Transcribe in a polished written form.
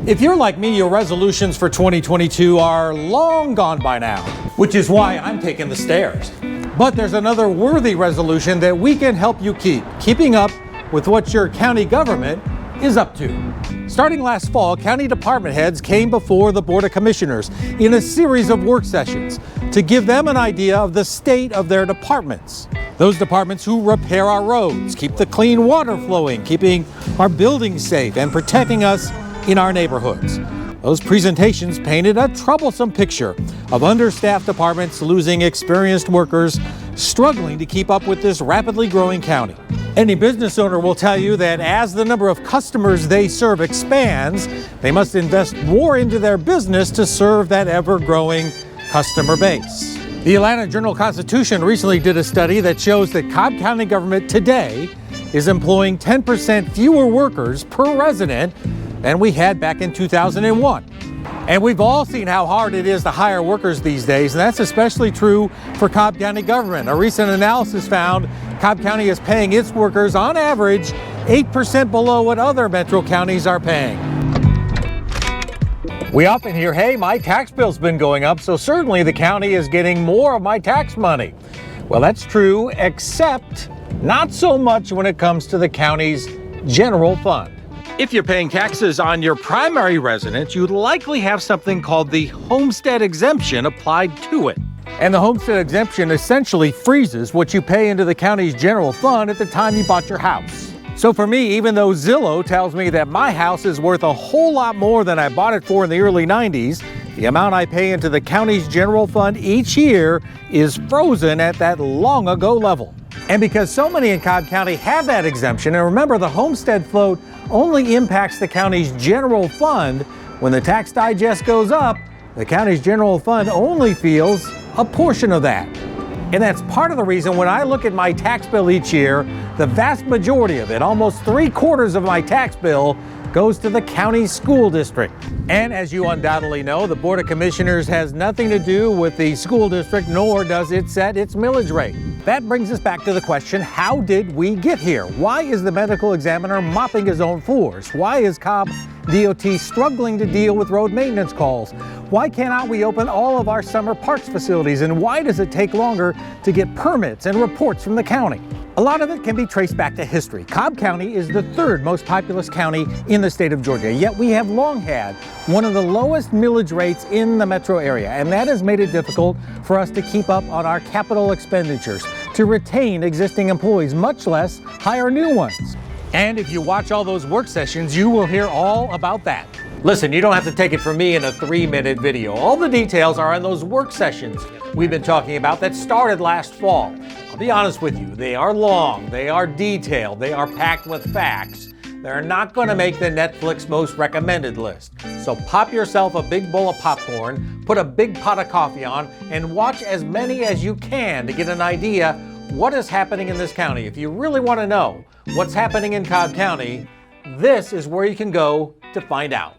If you're like me, your resolutions for 2022 are long gone by now, which is why I'm taking the stairs. But there's another worthy resolution that we can help you keeping up with what your county government is up to. Starting last fall, county department heads came before the Board of Commissioners in a series of work sessions to give them an idea of the state of their departments. Those departments who repair our roads, keep the clean water flowing, keeping our buildings safe, and protecting us in our neighborhoods. Those presentations painted a troublesome picture of understaffed departments losing experienced workers, struggling to keep up with this rapidly growing county. Any business owner will tell you that as the number of customers they serve expands, they must invest more into their business to serve that ever-growing customer base. The Atlanta Journal-Constitution recently did a study that shows that Cobb County government today is employing 10% fewer workers per resident than we had back in 2001. And we've all seen how hard it is to hire workers these days, and that's especially true for Cobb County government. A recent analysis found Cobb County is paying its workers on average 8% below what other metro counties are paying. We often hear, hey, my tax bill's been going up, so certainly the county is getting more of my tax money. Well, that's true, except not so much when it comes to the county's general fund. If you're paying taxes on your primary residence, you'd likely have something called the homestead exemption applied to it. And the homestead exemption essentially freezes what you pay into the county's general fund at the time you bought your house. So for me, even though Zillow tells me that my house is worth a whole lot more than I bought it for in the early 90s, the amount I pay into the county's general fund each year is frozen at that long ago level. And because so many in Cobb County have that exemption, and remember the homestead float only impacts the county's general fund, when the tax digest goes up, the county's general fund only feels a portion of that. And that's part of the reason when I look at my tax bill each year, the vast majority of it, almost 3/4 of my tax bill, goes to the county school district. And as you undoubtedly know, the Board of Commissioners has nothing to do with the school district, nor does it set its millage rate. That brings us back to the question, how did we get here? Why is the medical examiner mopping his own floors? Why is Cobb DOT struggling to deal with road maintenance calls? Why cannot we open all of our summer parks facilities? And why does it take longer to get permits and reports from the county? A lot of it can be traced back to history. Cobb County is the third most populous county in the state of Georgia, yet we have long had one of the lowest millage rates in the metro area, and that has made it difficult for us to keep up on our capital expenditures, to retain existing employees, much less hire new ones. And if you watch all those work sessions, you will hear all about that. Listen, you don't have to take it from me in a 3-minute video. All the details are in those work sessions we've been talking about that started last fall. I'll be honest with you, they are long, they are detailed, they are packed with facts. They're not going to make the Netflix most recommended list. So pop yourself a big bowl of popcorn, put a big pot of coffee on, and watch as many as you can to get an idea what is happening in this county. If you really want to know what's happening in Cobb County, this is where you can go to find out.